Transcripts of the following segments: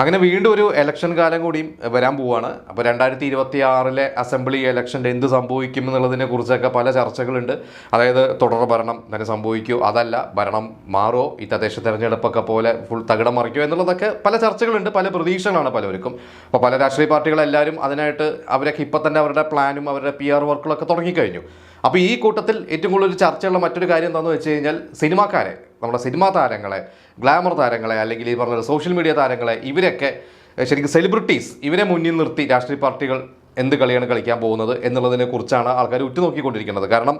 അങ്ങനെ വീണ്ടും ഒരു ഇലക്ഷൻ കാലം കൂടിയും വരാൻ പോവുകയാണ്. അപ്പോൾ 2026 അസംബ്ലി ഇലക്ഷൻ്റെ എന്ത് സംഭവിക്കും എന്നുള്ളതിനെ കുറിച്ചൊക്കെ പല ചർച്ചകളുണ്ട്. അതായത് തുടർ ഭരണം തന്നെ സംഭവിക്കുമോ, അതല്ല ഭരണം മാറോ, ഈ തദ്ദേശ തെരഞ്ഞെടുപ്പൊക്കെ പോലെ ഫുൾ തകിടം മറിക്കുമോ എന്നുള്ളതൊക്കെ പല ചർച്ചകളുണ്ട്, പല പ്രതീക്ഷകളാണ് പലവർക്കും. അപ്പോൾ പല രാഷ്ട്രീയ പാർട്ടികളെല്ലാവരും അതിനായിട്ട് അവരൊക്കെ ഇപ്പം തന്നെ അവരുടെ പ്ലാനും അവരുടെ PR വർക്കുകളൊക്കെ തുടങ്ങിക്കഴിഞ്ഞു. അപ്പോൾ ഈ കൂട്ടത്തിൽ ഏറ്റവും കൂടുതൽ ചർച്ചയുള്ള മറ്റൊരു കാര്യം എന്താണെന്ന് വെച്ച് കഴിഞ്ഞാൽ സിനിമാക്കാരെ, നമ്മുടെ സിനിമാ താരങ്ങളെ, ഗ്ലാമർ താരങ്ങളെ, അല്ലെങ്കിൽ ഈ പറഞ്ഞ സോഷ്യൽ മീഡിയ താരങ്ങളെ, ഇവരൊക്കെ ശരിക്കും സെലിബ്രിറ്റീസ്, ഇവരെ മുന്നിൽ നിർത്തി രാഷ്ട്രീയ പാർട്ടികൾ എന്ത് കളിയാണ് കളിക്കാൻ പോകുന്നത് എന്നുള്ളതിനെ കുറിച്ചാണ് ആൾക്കാർ ഉറ്റുനോക്കിക്കൊണ്ടിരിക്കുന്നത്. കാരണം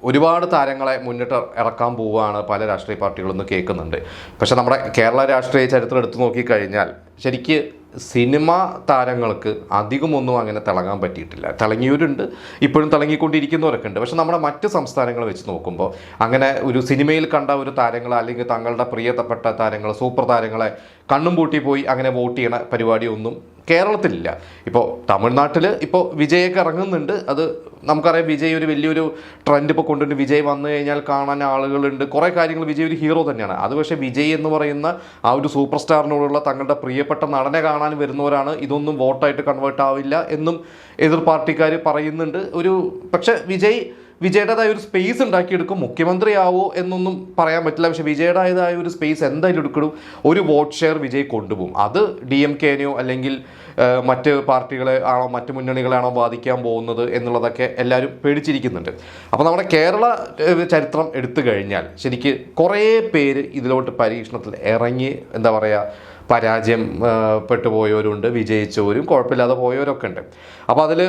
ഒരുപാട് താരങ്ങളെ മുന്നിട്ട് ഇറക്കാൻ പോവുകയാണ് പല രാഷ്ട്രീയ പാർട്ടികളെന്ന് കേൾക്കുന്നുണ്ട്. പക്ഷേ നമ്മുടെ കേരള രാഷ്ട്രീയ ചരിത്രം എടുത്തു നോക്കിക്കഴിഞ്ഞാൽ ശരിക്ക് സിനിമാ താരങ്ങൾക്ക് അധികമൊന്നും അങ്ങനെ തിളങ്ങാൻ പറ്റിയിട്ടില്ല. തിളങ്ങിയവരുണ്ട്, ഇപ്പോഴും തിളങ്ങിക്കൊണ്ടിരിക്കുന്നവരൊക്കെ ഉണ്ട്. പക്ഷെ നമ്മുടെ മറ്റ് സംസ്ഥാനങ്ങൾ വെച്ച് നോക്കുമ്പോൾ അങ്ങനെ ഒരു സിനിമയിൽ കണ്ട ഒരു താരങ്ങളെ, അല്ലെങ്കിൽ തങ്ങളുടെ പ്രിയപ്പെട്ട താരങ്ങൾ, സൂപ്പർ താരങ്ങളെ കണ്ണും പൂട്ടി പോയി അങ്ങനെ വോട്ട് ചെയ്യണ പരിപാടിയൊന്നും കേരളത്തിലില്ല. ഇപ്പോൾ തമിഴ്നാട്ടിൽ ഇപ്പോൾ വിജയൊക്കെ ഇറങ്ങുന്നുണ്ട്. അത് നമുക്കറിയാം, വിജയ് ഒരു വലിയൊരു ട്രെൻഡ് ഇപ്പോൾ കൊണ്ടുവരുന്നുണ്ട്. വിജയ് വന്നു കഴിഞ്ഞാൽ കാണാൻ ആളുകളുണ്ട്, കുറേ കാര്യങ്ങൾ. വിജയ് ഒരു ഹീറോ തന്നെയാണ്. അത് പക്ഷേ വിജയ് എന്ന് പറയുന്ന ആ ഒരു സൂപ്പർ സ്റ്റാറിനോടുള്ള തങ്ങളുടെ പ്രിയപ്പെട്ട നടനെ കാണാൻ വരുന്നവരാണ്. ഇതൊന്നും വോട്ടായിട്ട് കൺവേർട്ട് ആവില്ല എന്നും എതിർ പാർട്ടിക്കാർ പറയുന്നുണ്ട്. പക്ഷേ വിജയുടേതായ ഒരു സ്പേസ് ഉണ്ടാക്കിയെടുക്കും. മുഖ്യമന്ത്രിയാവോ എന്നൊന്നും പറയാൻ പറ്റില്ല. പക്ഷേ വിജയുടേതായ ഒരു സ്പേസ് എന്തായാലും എടുക്കണം. ഒരു വോട്ട് ഷെയർ വിജയ് കൊണ്ടുപോകും. അത് DMKനെയോ അല്ലെങ്കിൽ മറ്റ് പാർട്ടികളെ ആണോ മറ്റ് മുന്നണികളാണോ ബാധിക്കാൻ പോകുന്നത് എന്നുള്ളതൊക്കെ എല്ലാവരും പേടിച്ചിരിക്കുന്നുണ്ട്. അപ്പോൾ നമ്മുടെ കേരള ചരിത്രം എടുത്തു കഴിഞ്ഞാൽ ശരിക്ക് കുറേ പേര് ഇതിലോട്ട് പരീക്ഷണത്തിൽ ഇറങ്ങി പരാജയം പെട്ടുപോയവരുണ്ട്, വിജയിച്ചവരും കുഴപ്പമില്ലാതെ പോയവരൊക്കെ ഉണ്ട്. അപ്പോൾ അതിൽ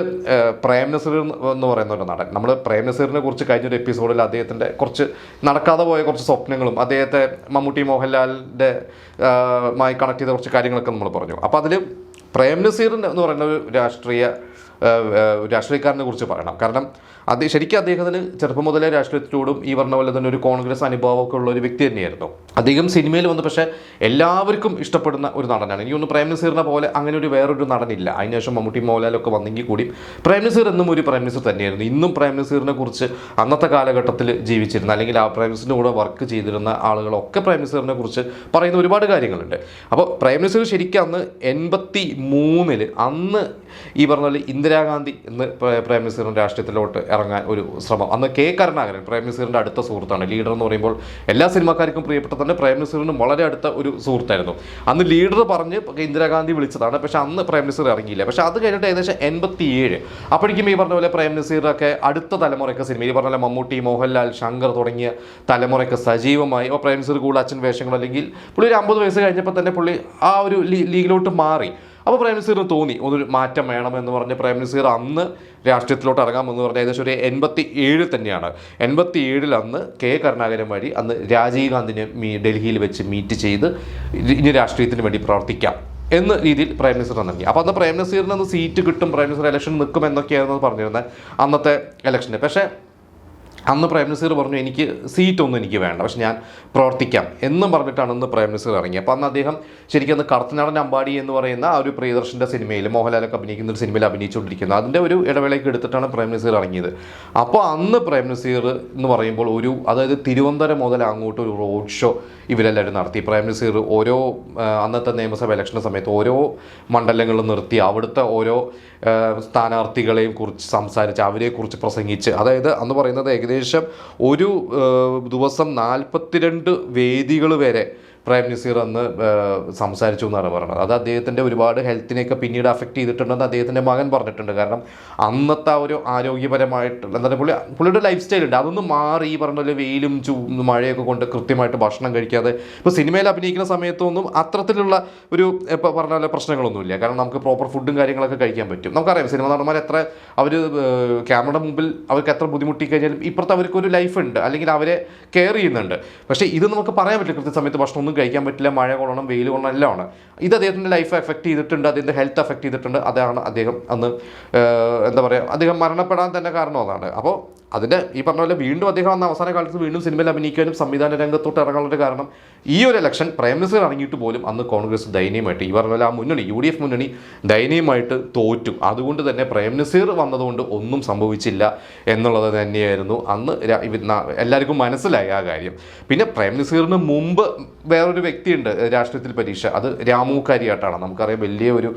പ്രേം നസീർ എന്ന് പറയുന്ന ഒരു നടൻ, നമ്മൾ പ്രേം നസീറിനെ കുറിച്ച് കഴിഞ്ഞൊരു എപ്പിസോഡിൽ അദ്ദേഹത്തിൻ്റെ കുറച്ച് നടക്കാതെ പോയ കുറച്ച് സ്വപ്നങ്ങളും അദ്ദേഹത്തെ മമ്മൂട്ടി മോഹൻലാലിൻ്റെ മായി കണക്ട് ചെയ്ത കുറച്ച് കാര്യങ്ങളൊക്കെ നമ്മൾ പറഞ്ഞു. അപ്പോൾ അതിൽ പ്രേം നസീർ എന്ന് പറയുന്ന ഒരു രാഷ്ട്രീയക്കാരനെ കുറിച്ച് പറയണം. കാരണം ശരിക്കും അദ്ദേഹത്തിന് ചെറുപ്പം മുതലേ രാഷ്ട്രീയത്തിലൂടും ഈ പറഞ്ഞ പോലെ തന്നെ ഒരു കോൺഗ്രസ് അനുഭവമൊക്കെ ഉള്ള ഒരു വ്യക്തി തന്നെയായിരുന്നു. അദ്ദേഹം സിനിമയിൽ വന്ന് പക്ഷേ എല്ലാവർക്കും ഇഷ്ടപ്പെടുന്ന ഒരു നടനാണ്. എനിക്കൊന്ന് പ്രേം നസീറിനെ പോലെ അങ്ങനെ ഒരു വേറൊരു നടനില്ല. അതിനുശേഷം മമ്മൂട്ടി മോഹൻലാലൊക്കെ വന്നെങ്കിൽ കൂടി പ്രേം നസീർ എന്നും ഒരു പ്രേം നസീർ തന്നെയായിരുന്നു. ഇന്നും പ്രേം നസീറിനെ കുറിച്ച് അന്നത്തെ കാലഘട്ടത്തിൽ ജീവിച്ചിരുന്ന, അല്ലെങ്കിൽ ആ പ്രേം നസീറിൻ്റെ കൂടെ വർക്ക് ചെയ്തിരുന്ന ആളുകളൊക്കെ പ്രേം നസീറിനെ കുറിച്ച് പറയുന്ന ഒരുപാട് കാര്യങ്ങളുണ്ട്. അപ്പോൾ പ്രേം നസീർ ശരിക്കും അന്ന് 83 അന്ന് ഈ പറഞ്ഞ പോലെ ഇന്ദിരാഗാന്ധി എന്ന് പ്രേം നസീറിൻ്റെ രാഷ്ട്രീയത്തിലോട്ട് ഇറങ്ങാൻ ഒരു ശ്രമം, അന്ന് K കരുണാകരൻ പ്രേം നസീറിൻ്റെ അടുത്ത സുഹൃത്താണ്. ലീഡർ എന്ന് പറയുമ്പോൾ എല്ലാ സിനിമാക്കാർക്കും പ്രിയപ്പെട്ട തന്നെ പ്രേം നസീറിനും വളരെ അടുത്ത ഒരു സുഹൃത്തായിരുന്നു. അന്ന് ലീഡർ പറഞ്ഞ് ഇന്ദിരാഗാന്ധി വിളിച്ചതാണ്. പക്ഷേ അന്ന് പ്രേം നസീർ ഇറങ്ങിയില്ല. പക്ഷേ അത് കഴിഞ്ഞിട്ട് ഏകദേശം 87 അപ്പോഴേക്കും ഈ പറഞ്ഞ പോലെ പ്രേം നസീറൊക്കെ അടുത്ത തലമുറയൊക്കെ സിനിമ, ഈ പറഞ്ഞ പോലെ മമ്മൂട്ടി, മോഹൻലാൽ, ശങ്കർ തുടങ്ങിയ തലമുറയൊക്കെ സജീവമായി. അപ്പോൾ പ്രേം നസീർ കൂടുതൽ അച്ഛൻ വേഷങ്ങൾ, അല്ലെങ്കിൽ പുള്ളി ഒരു 50 വയസ്സ് കഴിഞ്ഞപ്പോൾ തന്നെ പുള്ളി ആ ഒരു ലീഗിലോട്ട് മാറി. അപ്പോൾ പ്രേം നസീറിന് തോന്നി ഒരു മാറ്റം വേണമെന്ന് പറഞ്ഞ് പ്രേം നസീർ അന്ന് രാഷ്ട്രീയത്തിലോട്ട് ഇറങ്ങാമെന്ന് പറഞ്ഞാൽ ഏകദേശം ഒരു 87 തന്നെയാണ്. 87 അന്ന് K കരുണാകരൻ വഴി അന്ന് രാജീവ് ഗാന്ധിനെ ഡൽഹിയിൽ വെച്ച് മീറ്റ് ചെയ്ത് ഇനി രാഷ്ട്രീയത്തിന് വേണ്ടി പ്രവർത്തിക്കാം എന്ന രീതിയിൽ പ്രേം നസീർ നൽകി. അപ്പോൾ അന്ന് പ്രേം നസീറിന് അന്ന് സീറ്റ് കിട്ടും, പ്രേം നസീർ ഇലക്ഷൻ നിൽക്കും എന്നൊക്കെയായിരുന്നു പറഞ്ഞിരുന്നത് അന്നത്തെ ഇലക്ഷന്. പക്ഷേ അന്ന് പ്രേം നസീർ പറഞ്ഞു, എനിക്ക് സീറ്റൊന്നും എനിക്ക് വേണ്ട, പക്ഷെ ഞാൻ പ്രവർത്തിക്കാം എന്നും പറഞ്ഞിട്ടാണ് അന്ന് പ്രേം നസീർ ഇറങ്ങി. അപ്പോൾ അന്ന് അദ്ദേഹം ശരിക്കും അന്ന് കടത്തനാടൻ അമ്പാടി എന്ന് പറയുന്ന ആ ഒരു പ്രിയദർശൻ്റെ സിനിമയിൽ, മോഹൻലാലൊക്കെ അഭിനയിക്കുന്ന ഒരു സിനിമയിൽ അഭിനയിച്ചുകൊണ്ടിരിക്കുന്നത്, അതിൻ്റെ ഒരു ഇടവേളയ്ക്ക് എടുത്തിട്ടാണ് പ്രേം നസീർ ഇറങ്ങിയത്. അപ്പോൾ അന്ന് പ്രേം നസീർ എന്ന് പറയുമ്പോൾ അതായത് തിരുവനന്തപുരം മുതൽ അങ്ങോട്ട് ഒരു റോഡ് ഷോ ഇവരെല്ലാവരും നടത്തി. പ്രേം നസീർ ഓരോ അന്നത്തെ നിയമസഭ ഇലക്ഷൻ്റെ സമയത്ത് ഓരോ മണ്ഡലങ്ങളിലും നിർത്തി അവിടുത്തെ ഓരോ സ്ഥാനാർത്ഥികളെയും കുറിച്ച് സംസാരിച്ച് അവരെക്കുറിച്ച് പ്രസംഗിച്ച്, അതായത് അന്ന് പറയുന്നത് ഏകദേശം ഒരു ദിവസം 42 വേദികൾ വരെ പ്രേം നസീർ അന്ന് സംസാരിച്ചു എന്നാണ് പറയുന്നത്. അത് അദ്ദേഹത്തിൻ്റെ ഒരുപാട് ഹെൽത്തിനെയൊക്കെ പിന്നീട് അഫക്റ്റ് ചെയ്തിട്ടുണ്ടെന്ന് അദ്ദേഹത്തിൻ്റെ മകൻ പറഞ്ഞിട്ടുണ്ട്. കാരണം അന്നത്തെ ആ ഒരു ആരോഗ്യപരമായിട്ടുള്ള എന്താ പുള്ളിയുടെ ലൈഫ് സ്റ്റൈലുണ്ട്, അതൊന്നും മാറി. ഈ പറഞ്ഞ പോലെ വെയിലും മഴയൊക്കെ കൊണ്ട് കൃത്യമായിട്ട് ഭക്ഷണം കഴിക്കാതെ ഇപ്പോൾ സിനിമയിൽ അഭിനയിക്കുന്ന സമയത്തൊന്നും അത്തരത്തിലുള്ള ഒരു ഇപ്പോൾ പറഞ്ഞ പോലെ പ്രശ്നങ്ങളൊന്നുമില്ല. കാരണം നമുക്ക് പ്രോപ്പർ ഫുഡും കാര്യങ്ങളൊക്കെ കഴിക്കാൻ പറ്റും. നമുക്കറിയാം സിനിമ നടന്മാർ എത്ര അവർ ക്യാമറയുടെ മുമ്പിൽ അവർക്ക് എത്ര ബുദ്ധിമുട്ടി കഴിഞ്ഞാലും ഇപ്പുറത്ത് അവർക്കൊരു ലൈഫുണ്ട്, അല്ലെങ്കിൽ അവരെ കെയർ ചെയ്യുന്നുണ്ട്. പക്ഷേ ഇത് നമുക്ക് പറയാൻ പറ്റില്ല. കൃത്യസമയത്ത് ഭക്ഷണം കഴിക്കാൻ പറ്റില്ല, മഴ കൊള്ളണം, വെയിൽ കൊള്ളണം, എല്ലാമാണ്. ഇത് അദ്ദേഹത്തിൻ്റെ ലൈഫ് എഫക്റ്റ് ചെയ്തിട്ടുണ്ട്, അതിൻ്റെ ഹെൽത്ത് എഫക്റ്റ് ചെയ്തിട്ടുണ്ട്. അതാണ് അദ്ദേഹം അന്ന് അദ്ദേഹം മരണപ്പെടാൻ തന്നെ കാരണം അതാണ്. അപ്പോൾ അതിൻ്റെ ഈ പറഞ്ഞ പോലെ വീണ്ടും അദ്ദേഹം അന്ന് അവസാന കാലത്ത് വീണ്ടും സിനിമയിൽ അഭിനയിക്കാനും സംവിധാന രംഗത്തോട്ട് ഇറങ്ങാനുള്ള കാരണം ഈ ഒരു ഇലക്ഷൻ പ്രൈം മിനിസ്റ്റർ ഇറങ്ങിയിട്ട് പോലും അന്ന് കോൺഗ്രസ് ദയനീയമായിട്ട് ഈ പറഞ്ഞ പോലെ ആ മുന്നണി UDF മുന്നണി ദയനീയമായിട്ട് തോറ്റു. അതുകൊണ്ട് തന്നെ പ്രൈം മിനിസ്റ്റർ വന്നതുകൊണ്ട് ഒന്നും സംഭവിച്ചില്ല എന്നുള്ളത് തന്നെയായിരുന്നു അന്ന് എല്ലാവർക്കും മനസ്സിലായി ആ കാര്യം. പിന്നെ പ്രൈം മിനിസ്റ്ററിന് മുമ്പ് വേറൊരു വ്യക്തിയുണ്ട് രാഷ്ട്രീയത്തിൽ പരീക്ഷ, അത് രാമു കാര്യാട്ടാണ്. നമുക്കറിയാം വലിയ ഒരു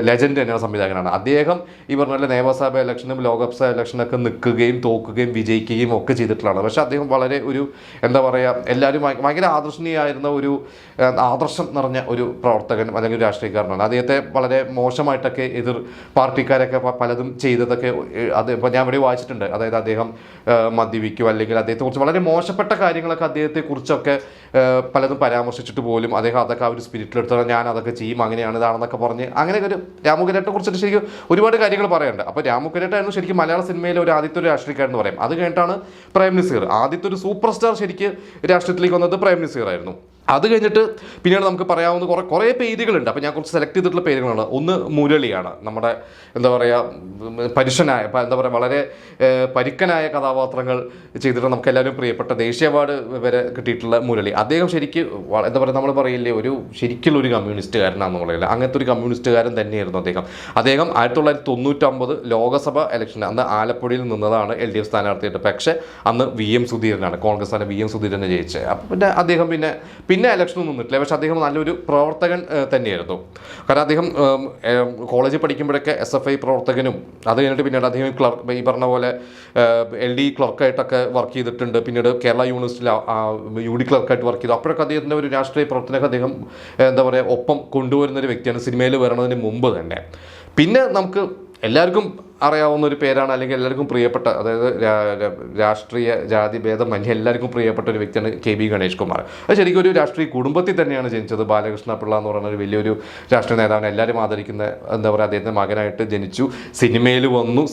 ലെജൻഡ് തന്നെയാണ്, സംവിധായകനാണ് അദ്ദേഹം. ഈ പറഞ്ഞ പോലെ നിയമസഭ ഇലക്ഷനും ലോകസഭ ഇലക്ഷനൊക്കെ നിൽക്കുകയും തോക്കുകയും വിജയിക്കുകയും ഒക്കെ ചെയ്തിട്ടുള്ളതാണ്. പക്ഷേ അദ്ദേഹം വളരെ ഒരു എന്താ പറയുക, എല്ലാവരും ഭയങ്കര ആദർശനീയമായിരുന്ന ഒരു ആദർശം നിറഞ്ഞ ഒരു പ്രവർത്തകൻ അല്ലെങ്കിൽ രാഷ്ട്രീയക്കാരനാണ്. അദ്ദേഹത്തെ വളരെ മോശമായിട്ടൊക്കെ എതിർ പാർട്ടിക്കാരൊക്കെ പലതും ചെയ്തതൊക്കെ അത് ഇപ്പോൾ ഞാൻ ഇവിടെ വായിച്ചിട്ടുണ്ട്. അതായത് അദ്ദേഹം മദ്യപിക്കും, അല്ലെങ്കിൽ അദ്ദേഹത്തെക്കുറിച്ച് വളരെ മോശപ്പെട്ട കാര്യങ്ങളൊക്കെ അദ്ദേഹത്തെക്കുറിച്ചൊക്കെ പലതും പരാമർശിച്ചിട്ട് പോലും അദ്ദേഹം അതൊക്കെ ആ ഒരു സ്പിരിറ്റിലെടുത്താൽ ഞാൻ അതൊക്കെ ചെയ്യും, അങ്ങനെയാണ് ഇതാണെന്നൊക്കെ പറഞ്ഞ് അങ്ങനെയൊക്കെ ഒരു രാമുകരേട്ടെ കുറിച്ചിട്ട് ശരിക്കും ഒരുപാട് കാര്യങ്ങൾ പറയാനുണ്ട്. അപ്പോൾ രാമുകരേട്ടായിരുന്നു ശരിക്കും മലയാള സിനിമയിലെ ഒരു ആദ്യത്തെ ഒരു രാഷ്ട്രീയക്കാരെന്ന് പറയും. അത് കഴിഞ്ഞിട്ടാണ് പ്രേം നസീർ, ആദ്യത്തെ ഒരു സൂപ്പർ സ്റ്റാർ ശരിക്കും രാഷ്ട്രീയത്തിലേക്ക് വന്നത് പ്രേം നസീർ ആയിരുന്നു. അത് കഴിഞ്ഞിട്ട് പിന്നീട് നമുക്ക് പറയാവുന്ന കുറേ പേരുകളുണ്ട്. അപ്പോൾ ഞാൻ കുറച്ച് സെലക്ട് ചെയ്തിട്ടുള്ള പേരുകളാണ്. ഒന്ന് മുരളിയാണ്, നമ്മുടെ എന്താ പറയുക പരുഷനായ, എന്താ പറയുക വളരെ പരുക്കനായ കഥാപാത്രങ്ങൾ ചെയ്തിട്ട് നമുക്ക് എല്ലാവരും പ്രിയപ്പെട്ട ദേശീയ അവാർഡ് വരെ കിട്ടിയിട്ടുള്ള മുരളി. അദ്ദേഹം ശരിക്കും എന്താ പറയുക, നമ്മൾ പറയില്ലേ ഒരു ശരിക്കുള്ള ഒരു കമ്മ്യൂണിസ്റ്റുകാരനാണെന്ന് പറയില്ല, അങ്ങനത്തെ ഒരു കമ്മ്യൂണിസ്റ്റുകാരൻ തന്നെയായിരുന്നു അദ്ദേഹം. 1999 ലോകസഭ ഇലക്ഷൻ അന്ന് ആലപ്പുഴയിൽ നിന്നതാണ് LDF സ്ഥാനാർത്ഥിയായിട്ട്. പക്ഷേ അന്ന് VM സുധീരനാണ്, കോൺഗ്രസ് ആണ് VM സുധീരനെ ജയിച്ചത്. അപ്പോൾ പിന്നെ അദ്ദേഹം പിന്നെ ഇലക്ഷനൊന്നും നിന്നിട്ടില്ല. പക്ഷേ അദ്ദേഹം നല്ലൊരു പ്രവർത്തകൻ തന്നെയായിരുന്നു. കാരണം അദ്ദേഹം കോളേജിൽ പഠിക്കുമ്പോഴൊക്കെ SFI പ്രവർത്തകനും, അത് കഴിഞ്ഞിട്ട് പിന്നീട് അദ്ദേഹം ഈ പറഞ്ഞ പോലെ LD ക്ലർക്കായിട്ടൊക്കെ വർക്ക് ചെയ്തിട്ടുണ്ട്. പിന്നീട് കേരള യൂണിവേഴ്സിറ്റിയിൽ UD ക്ലർക്കായിട്ട് വർക്ക് ചെയ്തു. അപ്പോഴൊക്കെ അദ്ദേഹത്തിൻ്റെ ഒരു രാഷ്ട്രീയ പ്രവർത്തനമൊക്കെ അദ്ദേഹം എന്താ പറയുക ഒപ്പം കൊണ്ടുവരുന്നൊരു വ്യക്തിയാണ് സിനിമയിൽ വരണതിന് മുമ്പ് തന്നെ. പിന്നെ നമുക്ക് എല്ലാവർക്കും അറിയാവുന്ന ഒരു പേരാണ്, അല്ലെങ്കിൽ എല്ലാവർക്കും പ്രിയപ്പെട്ട, അതായത് രാഷ്ട്രീയ ജാതി ഭേദമന്യേ എല്ലാവർക്കും പ്രിയപ്പെട്ട ഒരു വ്യക്തിയാണ് KB ഗണേഷ് കുമാർ. അത് ശരിക്കും ഒരു രാഷ്ട്രീയ കുടുംബത്തിൽ തന്നെയാണ് ജനിച്ചത്. ബാലകൃഷ്ണ പിള്ള എന്ന് പറയുന്ന ഒരു വലിയൊരു രാഷ്ട്രീയ നേതാവിനെ എല്ലാവരും ആദരിക്കുന്ന എന്താ പറയുക അദ്ദേഹത്തിൻ്റെ മകനായിട്ട് ജനിച്ചു.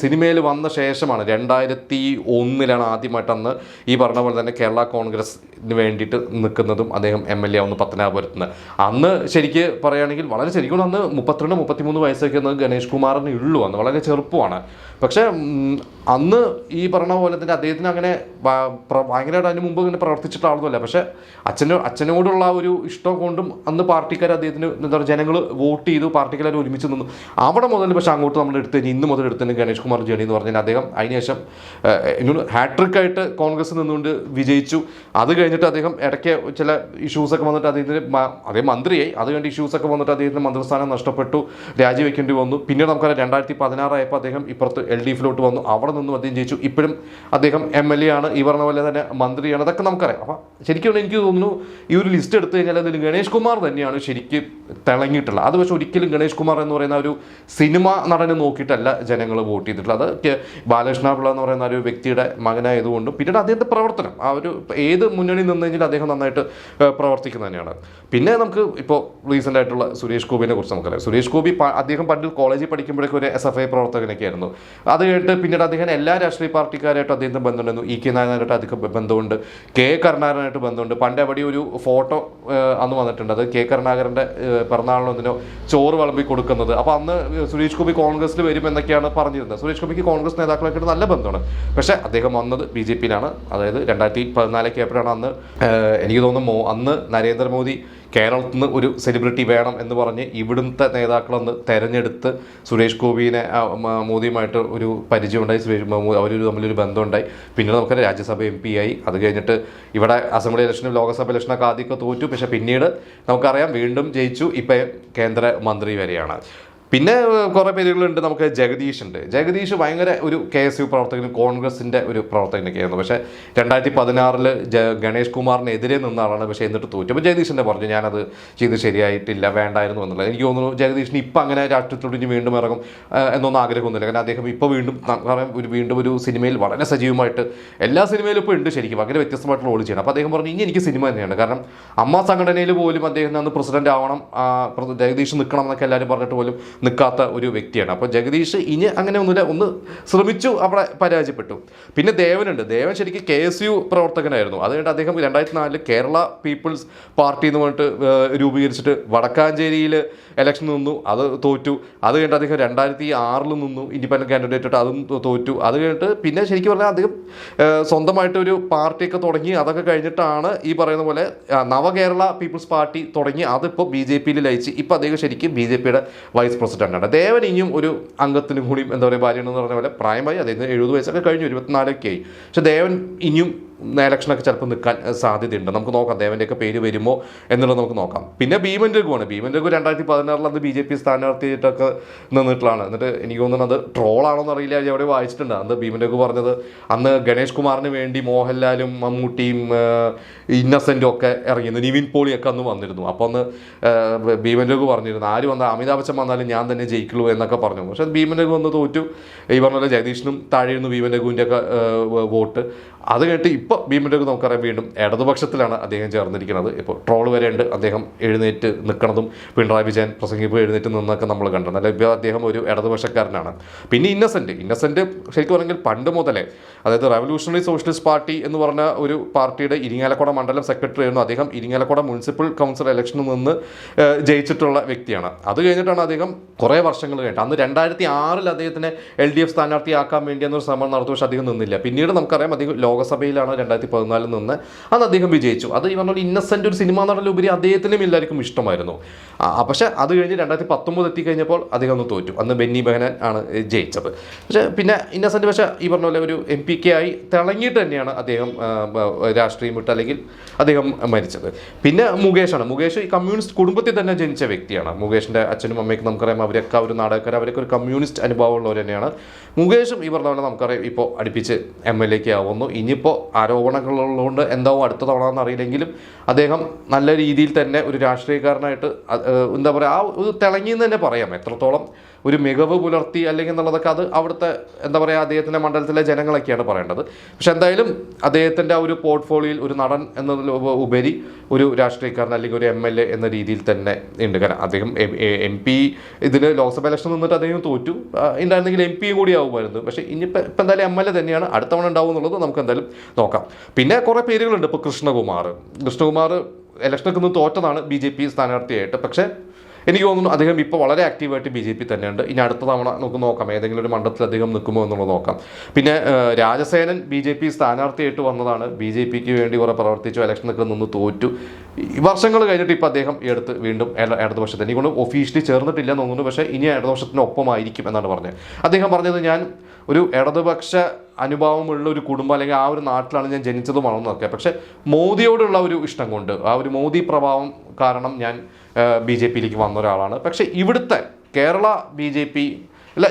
സിനിമയിൽ വന്ന ശേഷമാണ് 2001 ആദ്യമായിട്ട് അന്ന് ഈ പറഞ്ഞ പോലെ തന്നെ കേരള കോൺഗ്രസിന് വേണ്ടിയിട്ട് നിൽക്കുന്നതും അദ്ദേഹം MLA ആവുന്നു പത്തനാപുരത്ത് നിന്ന്. അന്ന് ശരിക്ക് പറയുകയാണെങ്കിൽ വളരെ ശരിക്കും അന്ന് 32-33 വയസ്സൊക്കെ അന്ന് ഗണേഷ് കുമാറിന് ഉള്ളൂ, അന്ന് വളരെ ചെറുപ്പമാണ്. പക്ഷേ അന്ന് ഈ പറഞ്ഞ പോലെ തന്നെ അദ്ദേഹത്തിന് അങ്ങനെ ഭയങ്കരമായിട്ട് അതിന് മുമ്പ് ഇങ്ങനെ പ്രവർത്തിച്ചിട്ട് ആളൊന്നുമല്ല. പക്ഷേ അച്ഛനോടുള്ള ഒരു ഇഷ്ടം കൊണ്ടും അന്ന് പാർട്ടിക്കാർ അദ്ദേഹത്തിന് എന്താ പറയുക ജനങ്ങൾ വോട്ട് ചെയ്തു, പാർട്ടിക്കാർ ഒരുമിച്ച് നിന്നു. അവിടെ മുതൽ പക്ഷേ അങ്ങോട്ട് നമ്മൾ ഇന്ന് മുതൽ എടുത്തതിന് ഗണേഷ് കുമാർ ജേണി എന്ന് പറഞ്ഞാൽ അദ്ദേഹം അതിനുശേഷം ഹാട്രിക്കായിട്ട് കോൺഗ്രസ് നിന്നുകൊണ്ട് വിജയിച്ചു. അത് കഴിഞ്ഞിട്ട് അദ്ദേഹം ഇടയ്ക്ക് ചില ഇഷ്യൂസൊക്കെ വന്നിട്ട് അദ്ദേഹം മന്ത്രിയായി. അത് കഴിഞ്ഞ് ഇഷ്യൂസൊക്കെ വന്നിട്ട് അദ്ദേഹത്തിന് മന്ത്രിസ്ഥാനം നഷ്ടപ്പെട്ടു, രാജിവെക്കേണ്ടി വന്നു. പിന്നീട് നമുക്കറിയാം 2016 ആയപ്പോൾ അദ്ദേഹം ഇപ്പുറത്ത് LDFിലോട്ട് വന്നു. അവിടെ നിന്നും അദ്ദേഹം ജയിച്ചു. ഇപ്പോഴും അദ്ദേഹം MLA ആണ്, ഈ പറഞ്ഞ പോലെ തന്നെ മന്ത്രിയാണ്. അതൊക്കെ നമുക്കറിയാം. അപ്പം ശരിക്കും എനിക്ക് തോന്നുന്നു ഈ ഒരു ലിസ്റ്റ് എടുത്തു കഴിഞ്ഞാൽ അതിൽ ഗണേഷ് കുമാർ തന്നെയാണ് ശരിക്കും തിളങ്ങിയിട്ടുള്ളത്. അത് പക്ഷേ ഒരിക്കലും ഗണേഷ് കുമാർ എന്ന് പറയുന്ന ഒരു സിനിമ നടനെ നോക്കിയിട്ടല്ല ജനങ്ങൾ വോട്ട് ചെയ്തിട്ടുള്ളത്. അത് ബാലകൃഷ്ണ പിള്ള എന്ന് പറയുന്ന ഒരു വ്യക്തിയുടെ മകനായതുകൊണ്ടും പിന്നീട് അദ്ദേഹത്തെ പ്രവർത്തനം ആ ഒരു ഏത് മുന്നണി നിന്ന് കഴിഞ്ഞാൽ അദ്ദേഹം നന്നായിട്ട് പ്രവർത്തിക്കുന്നത് തന്നെയാണ്. പിന്നെ നമുക്ക് ഇപ്പോൾ റീസെൻ്റ് ആയിട്ടുള്ള സുരേഷ് ഗോപിനെ കുറിച്ച് നമുക്കറിയാം. സുരേഷ് ഗോപി അദ്ദേഹം പണ്ട് കോളേജിൽ പഠിക്കുമ്പോഴേക്കും ഒരു SFI പ്രവർത്തകനൊക്കെ ആയിരുന്നു. അത് കഴിഞ്ഞിട്ട് പിന്നീട് അദ്ദേഹം എല്ലാ രാഷ്ട്രീയ പാർട്ടിക്കാരായിട്ടും അദ്ദേഹത്തിന് ബന്ധമുണ്ടായിരുന്നു. EK നായനായിട്ട് അധികം ബന്ധമുണ്ട്, K കരുണാകരനായിട്ട് ബന്ധമുണ്ട്. പണ്ട് അവിടെ ഒരു ഫോട്ടോ അന്ന് വന്നിട്ടുണ്ട്, അത് K കരുണാകരൻ്റെ പിറന്നാളിനൊന്നിനോ ചോറ് വിളമ്പി കൊടുക്കുന്നത്. അപ്പോൾ അന്ന് സുരേഷ് ഗോപി കോൺഗ്രസിൽ വരും എന്നൊക്കെയാണ് പറഞ്ഞിരുന്നത്. സുരേഷ് ഗോപിക്ക് കോൺഗ്രസ് നേതാക്കളായിട്ട് നല്ല ബന്ധമാണ്. പക്ഷേ അദ്ദേഹം വന്നത് BJPയിലാണ്. അതായത് 2014 ഏപ്രിലാണ് അന്ന് എനിക്ക് തോന്നുന്നു അന്ന് നരേന്ദ്രമോദി കേരളത്തിൽ നിന്ന് ഒരു സെലിബ്രിറ്റി വേണം എന്ന് പറഞ്ഞ് ഇവിടുത്തെ നേതാക്കളൊന്ന് തെരഞ്ഞെടുത്ത് സുരേഷ് ഗോപിനെ മോദിയുമായിട്ട് ഒരു പരിചയമുണ്ടായി. അവർ തമ്മിലൊരു ബന്ധമുണ്ടായി. പിന്നീട് നമുക്ക് രാജ്യസഭ MP ആയി. അത് കഴിഞ്ഞിട്ട് ഇവിടെ അസംബ്ലി ഇലക്ഷനും ലോകസഭ ഇലക്ഷനൊക്കെ ആദ്യമൊക്കെ തോറ്റു. പക്ഷേ പിന്നീട് നമുക്കറിയാം വീണ്ടും ജയിച്ചു. ഇപ്പം കേന്ദ്ര മന്ത്രി വരെയാണ്. പിന്നെ കുറേ പേരുകളുണ്ട്. നമുക്ക് ജഗദീഷ് ഭയങ്കര ഒരു KSU പ്രവർത്തകനും കോൺഗ്രസിൻ്റെ ഒരു പ്രവർത്തകനൊക്കെ ആയിരുന്നു. പക്ഷേ 2016 ഗണേഷ് കുമാറിനെതിരെ നിന്ന ആളാണ്. പക്ഷേ എന്നിട്ട് തോറ്റു. അപ്പോൾ ജഗദീഷിൻ്റെ പറഞ്ഞു ഞാനത് ചെയ്ത് ശരിയായിട്ടില്ല, വേണ്ടായിരുന്നു എന്നുള്ളത്. എനിക്ക് തോന്നുന്നു ജഗദീഷിന് ഇപ്പം അങ്ങനെ രാഷ്ട്രീയത്തോട് വീണ്ടും ഇറങ്ങും എന്നൊന്നും ആഗ്രഹമൊന്നുമില്ല. കാരണം അദ്ദേഹം ഇപ്പോൾ വീണ്ടും ഒരു സിനിമയിൽ വളരെ സജീവമായിട്ട് എല്ലാ സിനിമയിലും ഇപ്പോൾ ഉണ്ട്. ശരിക്കും ഭയങ്കര വ്യത്യസ്തമായിട്ടുള്ള റോൾ ചെയ്യണം. അപ്പോൾ അദ്ദേഹം പറഞ്ഞു ഇനി എനിക്ക് സിനിമ തന്നെയാണ്. കാരണം അമ്മ സംഘടനയിൽ പോലും അദ്ദേഹം അന്ന് പ്രസിഡന്റ് ആവണം, ജഗദീഷ് നിൽക്കണം എന്നൊക്കെ എല്ലാവരും പറഞ്ഞിട്ട് പോലും നിൽക്കാത്ത ഒരു വ്യക്തിയാണ്. അപ്പോൾ ജഗദീഷ് ഇനി അങ്ങനെ ഒന്നുമില്ല, ഒന്ന് ശ്രമിച്ചു, അവിടെ പരാജയപ്പെട്ടു. പിന്നെ ദേവനുണ്ട്. ദേവൻ ശരിക്കും KSU പ്രവർത്തകനായിരുന്നു. അത് കഴിഞ്ഞിട്ട് അദ്ദേഹം 2004 കേരള പീപ്പിൾസ് പാർട്ടി എന്ന് പറഞ്ഞിട്ട് രൂപീകരിച്ചിട്ട് വടക്കാഞ്ചേരിയിൽ ഇലക്ഷൻ നിന്നു, അത് തോറ്റു. അത് കഴിഞ്ഞിട്ട് അദ്ദേഹം 2006 നിന്നു ഇൻഡിപെൻഡൻറ്റ് കാൻഡിഡേറ്റ് ആയിട്ട്, അതും തോറ്റു. അത് കഴിഞ്ഞിട്ട് പിന്നെ ശരിക്കും പറഞ്ഞാൽ അദ്ദേഹം സ്വന്തമായിട്ടൊരു പാർട്ടിയൊക്കെ തുടങ്ങി. അതൊക്കെ കഴിഞ്ഞിട്ടാണ് ഈ പറയുന്ന പോലെ നവകേരള പീപ്പിൾസ് പാർട്ടി തുടങ്ങി. അതിപ്പോൾ BJPയിൽ ലയിച്ച് ഇപ്പോൾ അദ്ദേഹം ശരിക്കും BJPയുടെ വൈസ് പ്രസിഡന്റാണ്. ദേവൻ ഇനിയും ഒരു അംഗത്തിനും കൂടി എന്താ പറയുക ഭാര്യയാണെന്ന് പറഞ്ഞ പോലെ പ്രായമായി, അദ്ദേഹത്തിന് 70 വയസ്സൊക്കെ കഴിഞ്ഞു, 24 ആയി. പക്ഷെ ദേവൻ ഇനിയും ഇലക്ഷനൊക്കെ ചിലപ്പോൾ നിൽക്കാൻ സാധ്യതയുണ്ട്. നമുക്ക് നോക്കാം ദേവൻ്റെയൊക്കെ പേര് വരുമോ എന്നുള്ളത് നമുക്ക് നോക്കാം. പിന്നെ ഭീമൻ രഘുവാണ്. ഭീമൻ രഘു 2016 അന്ന് BJP സ്ഥാനാർത്ഥിയായിട്ടൊക്കെ നിന്നിട്ടുള്ളതാണ്. എന്നിട്ട് എനിക്ക് തോന്നുന്നത് അത് ട്രോളാണോ എന്നറിയില്ല, ഞാൻ എവിടെ വായിച്ചിട്ടുണ്ട്. അന്ന് ഭീമൻ രഘു പറഞ്ഞത് അന്ന് ഗണേഷ് കുമാറിന് വേണ്ടി മോഹൻലാലും മമ്മൂട്ടിയും ഇന്നസെൻറ്റും ഒക്കെ ഇറങ്ങിയിരുന്നു, നിവിൻ പോളിയൊക്കെ അന്ന് വന്നിരുന്നു. അപ്പോൾ അന്ന് ഭീമൻ രഘു പറഞ്ഞിരുന്നു ആര് വന്നാൽ അമിതാഭ് ബച്ചൻ വന്നാലും ഞാൻ തന്നെ ജയിക്കുള്ളൂ എന്നൊക്കെ പറഞ്ഞു. പക്ഷേ ഭീമൻ രഘു വന്ന് തോറ്റു. ഈ പറഞ്ഞ പോലെ ജഗദീഷിനും താഴെയിരുന്നു ഭീമൻ രഘുവിൻ്റെ ഒക്കെ വോട്ട്. അത് കഴിഞ്ഞിട്ട് ഇപ്പോൾ ഭീമൻ രഘു നമുക്കറിയാം വീണ്ടും ഇടതുപക്ഷത്തിലാണ് അദ്ദേഹം ചേർന്നിരിക്കുന്നത്. ഇപ്പോൾ ട്രോൾ വരെ ഉണ്ട് അദ്ദേഹം എഴുന്നേറ്റ് നിൽക്കുന്നതും, പിണറായി വിജയൻ പ്രസംഗിപ്പോൾ എഴുന്നേറ്റ് നിന്നൊക്കെ നമ്മൾ കണ്ടത്. അല്ല, ഇപ്പോൾ അദ്ദേഹം ഒരു ഇടതുപക്ഷക്കാരനാണ്. പിന്നെ ഇന്നസെൻറ്റ് ശരിക്കും പറഞ്ഞെങ്കിൽ പണ്ട് മുതലേ, അതായത് റവല്യൂഷണറി സോഷ്യലിസ്റ്റ് പാർട്ടി എന്ന് പറഞ്ഞ ഒരു പാർട്ടിയുടെ ഇരിങ്ങാലക്കുട മണ്ഡലം സെക്രട്ടറി ആയിരുന്നു അദ്ദേഹം. ഇരിങ്ങാലക്കുട മുനിസിപ്പൽ കൗൺസിൽ ഇലക്ഷനിൽ നിന്ന് ജയിച്ചിട്ടുള്ള വ്യക്തിയാണ്. അത് കഴിഞ്ഞിട്ടാണ് അദ്ദേഹം കുറേ വർഷങ്ങൾ കഴിഞ്ഞിട്ട്, അന്ന് 2006 അദ്ദേഹത്തിനെ LDF സ്ഥാനാർത്ഥിയാക്കാൻ വേണ്ടി എന്നൊരു ശ്രമം നടത്തും. പക്ഷേ അദ്ദേഹം നിന്നില്ല. പിന്നീട് നമുക്കറിയാം അദ്ദേഹം ലോകസഭയിലാണ് 2014 നിന്ന്, അന്ന് അദ്ദേഹം വിജയിച്ചു. അത് ഈ പറഞ്ഞ ഇന്നസെൻ്റ് ഒരു സിനിമാ നടനുപരി അദ്ദേഹത്തിനും എല്ലാവർക്കും ഇഷ്ടമായിരുന്നു. പക്ഷേ അത് കഴിഞ്ഞ് 2019 എത്തിക്കഴിഞ്ഞപ്പോൾ അദ്ദേഹം ഒന്ന് തോറ്റു. അന്ന് ബെന്നി ബെഹനാൻ ആണ് ജയിച്ചത്. പക്ഷേ പിന്നെ ഇന്നസെൻ്റ് പക്ഷേ ഈ പറഞ്ഞ പോലെ ഒരു MPK ആയി തിളങ്ങിയിട്ട് തന്നെയാണ് അദ്ദേഹം രാഷ്ട്രീയം വിട്ട്, അല്ലെങ്കിൽ അദ്ദേഹം മരിച്ചത്. പിന്നെ മുകേഷ് ഈ കമ്മ്യൂണിസ്റ്റ് കുടുംബത്തിൽ തന്നെ ജനിച്ച വ്യക്തിയാണ്. മുകേഷിൻ്റെ അച്ഛനും അമ്മയ്ക്കും നമുക്കറിയാം, അവരൊക്കെ ഒരു നാടകക്കാർ, അവരൊക്കെ ഒരു കമ്മ്യൂണിസ്റ്റ് അനുഭവമുള്ളവർ തന്നെയാണ്. മുകേഷും ഈ പറഞ്ഞ പോലെ നമുക്കറിയാം ഇപ്പോൾ അടുപ്പിച്ച് MLA ആവുന്നു. ഇനിയിപ്പോൾ ആരോപണങ്ങളുള്ളതുകൊണ്ട് എന്താവും അടുത്ത തവണ എന്നറിയില്ലെങ്കിലും അദ്ദേഹം നല്ല രീതിയിൽ തന്നെ ഒരു രാഷ്ട്രീയക്കാരനായിട്ട് എന്താ പറയുക ആ ഒരു തിളങ്ങിയെന്ന് തന്നെ പറയാം. എത്രത്തോളം ഒരു മികവ് പുലർത്തി അല്ലെങ്കിൽ എന്നുള്ളതൊക്കെ അത് അവിടുത്തെ എന്താ പറയുക അദ്ദേഹത്തിൻ്റെ മണ്ഡലത്തിലെ ജനങ്ങളൊക്കെയാണ് പറയേണ്ടത്. പക്ഷെ എന്തായാലും അദ്ദേഹത്തിൻ്റെ ആ ഒരു പോർട്ട്ഫോളിയോയിൽ ഒരു നടൻ എന്നതിൽ ഉപരി ഒരു രാഷ്ട്രീയക്കാരൻ അല്ലെങ്കിൽ ഒരു MLA എന്ന രീതിയിൽ തന്നെ ഉണ്ട്. കാരണം അദ്ദേഹം MP ഇതിൽ ലോക്സഭ ഇലക്ഷൻ നിന്നിട്ട് അദ്ദേഹം തോറ്റു. ഉണ്ടായിരുന്നെങ്കിൽ MP കൂടി ആവുമായിരുന്നു. പക്ഷേ ഇനിയിപ്പോൾ ഇപ്പം എന്തായാലും MLA തന്നെയാണ്, അടുത്തവണ ഉണ്ടാവും എന്നുള്ളത് നമുക്ക് എന്തായാലും നോക്കാം. പിന്നെ കുറേ പേരുകളുണ്ട്. ഇപ്പോൾ കൃഷ്ണകുമാർ ഇലക്ഷനൊക്കെ നിന്ന് തോറ്റതാണ് BJP സ്ഥാനാർത്ഥിയായിട്ട്. പക്ഷേ എനിക്ക് തോന്നുന്നു അദ്ദേഹം ഇപ്പോൾ വളരെ ആക്റ്റീവായിട്ട് BJP തന്നെയുണ്ട്. ഇനി അടുത്ത തവണ നമുക്ക് നോക്കാം ഏതെങ്കിലും ഒരു മണ്ഡലത്തിൽ അദ്ദേഹം നിൽക്കുമോ എന്നുള്ളത് നോക്കാം. പിന്നെ രാജസേനൻ BJP സ്ഥാനാർത്ഥിയായിട്ട് വന്നതാണ്. BJPക്ക് വേണ്ടി കുറേ പ്രവർത്തിച്ചു, ഇലക്ഷനൊക്കെ നിന്ന് തോറ്റു. വർഷങ്ങൾ കഴിഞ്ഞിട്ട് ഇപ്പോൾ അദ്ദേഹം വീണ്ടും ഇടതുപക്ഷത്തിന് എനിക്ക് കൊണ്ട് ഒഫീഷ്യലി ചേർന്നിട്ടില്ല എന്ന് തോന്നുന്നു. പക്ഷേ ഇനി ഇടതുപക്ഷത്തിനൊപ്പമായിരിക്കും എന്നാണ് പറഞ്ഞത്. അദ്ദേഹം പറഞ്ഞത് ഞാൻ ഒരു ഇടതുപക്ഷ അനുഭവമുള്ള ഒരു കുടുംബം അല്ലെങ്കിൽ ആ ഒരു നാട്ടിലാണ് ഞാൻ ജനിച്ചതുമാണെന്നൊക്കെ. പക്ഷേ മോദിയോടുള്ള ഒരു ഇഷ്ടം കൊണ്ട്, ആ ഒരു മോദി പ്രഭാവം കാരണം ഞാൻ BJPയിലേക്ക് വന്ന ഒരാളാണ്. പക്ഷേ ഇവിടുത്തെ കേരള BJP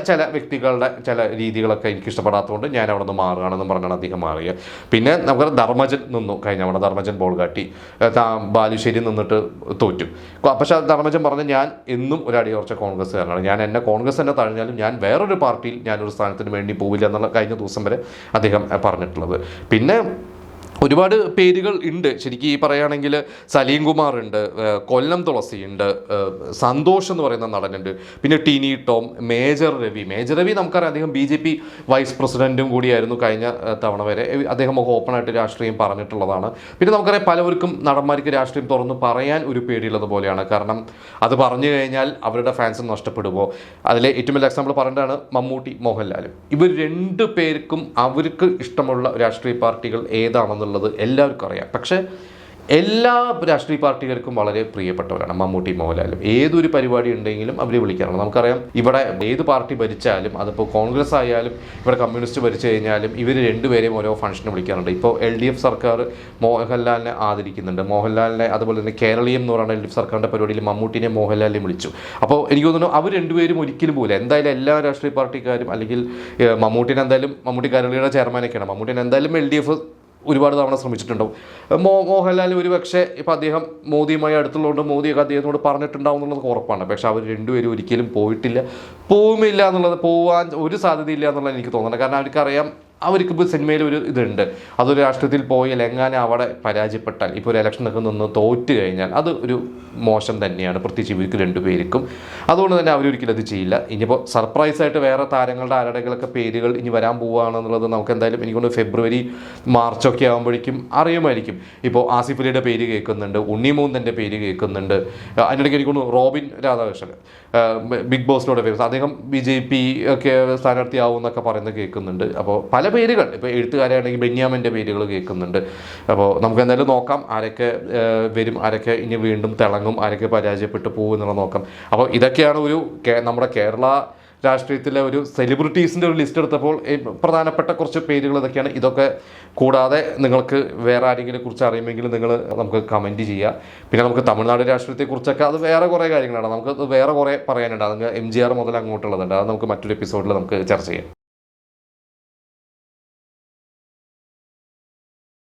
ചില വ്യക്തികളുടെ ചില രീതികളൊക്കെ എനിക്ക് ഇഷ്ടപ്പെടാത്തതുകൊണ്ട് ഞാൻ അവിടെ നിന്ന് മാറുകയാണെന്ന് പറഞ്ഞാണ് അദ്ദേഹം മാറിയത്. പിന്നെ നമുക്ക് ധർമ്മജൻ നിന്നു കഴിഞ്ഞ അവിടെ, ധർമ്മജൻ ബോൾഗാട്ടി ബാലുശ്ശേരി നിന്നിട്ട് തോറ്റു. പക്ഷേ ധർമ്മജൻ പറഞ്ഞ് ഞാൻ എന്നും ഒരു അടിയുറച്ച കോൺഗ്രസ്സുകാരനാണ്, എന്നെ കോൺഗ്രസ് തന്നെ തഴഞ്ഞാലും ഞാൻ വേറൊരു പാർട്ടിയിൽ ഞാനൊരു സ്ഥാനത്തിന് വേണ്ടി പോവില്ല എന്നുള്ള കഴിഞ്ഞ ദിവസം വരെ അദ്ദേഹം പറഞ്ഞിട്ടുള്ളത്. പിന്നെ ഒരുപാട് പേരുകൾ ഉണ്ട് ശരിക്കും. ഈ പറയുകയാണെങ്കിൽ സലീം കുമാർ ഉണ്ട്, കൊല്ലം തുളസി ഉണ്ട്, സന്തോഷ് എന്ന് പറയുന്ന നടനുണ്ട്, പിന്നെ ടിനി ടോം, മേജർ രവി നമുക്കറിയാം അദ്ദേഹം BJP വൈസ് പ്രസിഡൻറ്റും കൂടിയായിരുന്നു കഴിഞ്ഞ തവണ വരെ. അദ്ദേഹം ഓപ്പണായിട്ട് രാഷ്ട്രീയം പറഞ്ഞിട്ടുള്ളതാണ്. പിന്നെ നമുക്കറിയാം പലവർക്കും നടന്മാർക്ക് രാഷ്ട്രീയം തുറന്ന് പറയാൻ ഒരു പേടിയുള്ളത് പോലെയാണ്. കാരണം അത് പറഞ്ഞു കഴിഞ്ഞാൽ അവരുടെ ഫാൻസ് നഷ്ടപ്പെടുമോ. അതിലെ ഏറ്റവും വലിയ എക്സാമ്പിൾ പറയേണ്ടതാണ് മമ്മൂട്ടി, മോഹൻലാലും. ഇവർ രണ്ടു പേർക്കും അവർക്ക് ഇഷ്ടമുള്ള രാഷ്ട്രീയ പാർട്ടികൾ ഏതാണെന്നുള്ളത് എല്ലാവർക്കും അറിയാം. പക്ഷേ എല്ലാ രാഷ്ട്രീയ പാർട്ടികൾക്കും വളരെ പ്രിയപ്പെട്ടവരാണ് മമ്മൂട്ടി, മോഹൻലാലും. ഏതൊരു പരിപാടി ഉണ്ടെങ്കിലും അവരെ വിളിക്കാറുണ്ട്. നമുക്കറിയാം ഇവിടെ ഏത് പാർട്ടി ഭരിച്ചാലും, അതിപ്പോൾ കോൺഗ്രസ് ആയാലും ഇവിടെ കമ്മ്യൂണിസ്റ്റ് ഭരിച്ചു കഴിഞ്ഞാലും ഇവർ രണ്ടുപേരെയും ഓരോ ഫംഗ്ഷന് വിളിക്കാറുണ്ട്. ഇപ്പോൾ LDF സർക്കാർ മോഹൻലാലിനെ ആദരിക്കുന്നുണ്ട്. മോഹൻലാലിനെ അതുപോലെ തന്നെ കേരളീയം എന്ന് പറയുന്ന LDF സർക്കാരിൻ്റെ പരിപാടിയിൽ മമ്മൂട്ടിനെ മോഹൻലാലിനെ വിളിച്ചു. അപ്പോൾ എനിക്ക് തോന്നുന്നു അവർ രണ്ടുപേരും ഒരിക്കലും പോലെ എന്തായാലും എല്ലാ രാഷ്ട്രീയ പാർട്ടിക്കാരും, അല്ലെങ്കിൽ മമ്മൂട്ടി കേരളീയയുടെ ചെയർമാനൊക്കെയാണ്, മമ്മൂട്ടിനെ എന്തായാലും LDF ഒരുപാട് തവണ ശ്രമിച്ചിട്ടുണ്ടാവും. മോഹൻലാൽ ഒരു പക്ഷേ ഇപ്പോൾ അദ്ദേഹം മോദിയുമായി അടുത്തുള്ളതുകൊണ്ട് മോദിയൊക്കെ അദ്ദേഹത്തോട് പറഞ്ഞിട്ടുണ്ടാവും എന്നുള്ളത് ഉറപ്പാണ്. പക്ഷേ അവർ രണ്ടുപേരും ഒരിക്കലും പോവുമില്ല എന്നുള്ളത്, പോകാൻ ഒരു സാധ്യതയില്ല എന്നുള്ളത് എനിക്ക് തോന്നുന്നത്. കാരണം അവർക്കറിയാം അവർക്കിപ്പോൾ സിനിമയിൽ ഒരു ഇതുണ്ട്. അതൊരു രാഷ്ട്രീയത്തിൽ പോയാൽ എങ്ങനെ അവിടെ പരാജയപ്പെട്ടാൽ, ഇപ്പോൾ ഒരു ഇലക്ഷനൊക്കെ നിന്ന് തോറ്റ് കഴിഞ്ഞാൽ അത് ഒരു മോശം തന്നെയാണ്, പ്രത്യേകിച്ച് ഇവർക്ക് രണ്ടുപേർക്കും. അതുകൊണ്ട് തന്നെ അവരൊരിക്കലും അത് ചെയ്യില്ല. ഇനിയിപ്പോൾ സർപ്രൈസായിട്ട് വേറെ താരങ്ങളുടെ ആരുടെകളൊക്കെ പേരുകൾ ഇനി വരാൻ പോവുകയാണെന്നുള്ളത് നമുക്ക് എന്തായാലും എനിക്കൊണ്ട് ഫെബ്രുവരി മാർച്ചൊക്കെ ആകുമ്പോഴേക്കും അറിയുമായിരിക്കും. ഇപ്പോൾ ആസിഫ് അലിയുടെ പേര് കേൾക്കുന്നുണ്ട്, ഉണ്ണിമൂന്നൻ്റെ പേര് കേൾക്കുന്നുണ്ട്, അതിനിടയ്ക്ക് എനിക്കൊണ്ട് റോബിൻ രാധാകൃഷ്ണൻ ബിഗ് ബോസിനോട് ഫേമസ്, അദ്ദേഹം BJP ഒക്കെ സ്ഥാനാർത്ഥിയാവും എന്നൊക്കെ പറയുന്നത് കേൾക്കുന്നുണ്ട്. അപ്പോൾ പല പേരുകൾ, ഇപ്പോൾ എഴുത്തുകാരാണെങ്കിൽ ബെന്യാമിൻ്റെ പേരുകൾ കേൾക്കുന്നുണ്ട്. അപ്പോൾ നമുക്ക് എന്തായാലും നോക്കാം ആരൊക്കെ വരും, ആരൊക്കെ ഇനി വീണ്ടും തിളങ്ങും, ആരൊക്കെ പരാജയപ്പെട്ടു പോകും എന്നുള്ളത് നോക്കാം. അപ്പോൾ ഇതൊക്കെയാണ് ഒരു നമ്മുടെ കേരള രാഷ്ട്രീയത്തിലെ ഒരു സെലിബ്രിറ്റീസിൻ്റെ ഒരു ലിസ്റ്റ് എടുത്തപ്പോൾ പ്രധാനപ്പെട്ട കുറച്ച് പേരുകൾ ഇതൊക്കെയാണ്. ഇതൊക്കെ കൂടാതെ നിങ്ങൾക്ക് വേറെ ആരെങ്കിലും കുറിച്ച് അറിയുമെങ്കിൽ നിങ്ങൾ നമുക്ക് കമൻറ്റ് ചെയ്യുക. പിന്നെ നമുക്ക് തമിഴ്നാട് രാഷ്ട്രീയത്തെക്കുറിച്ചൊക്കെ അത് വേറെ കുറേ കാര്യങ്ങളാണ്, നമുക്ക് വേറെ കുറേ പറയാനുണ്ട്. അത് MGR മുതൽ അങ്ങോട്ടുള്ളതുണ്ട്, അത് നമുക്ക് മറ്റൊരു എപ്പിസോഡിൽ നമുക്ക് ചർച്ച ചെയ്യാം.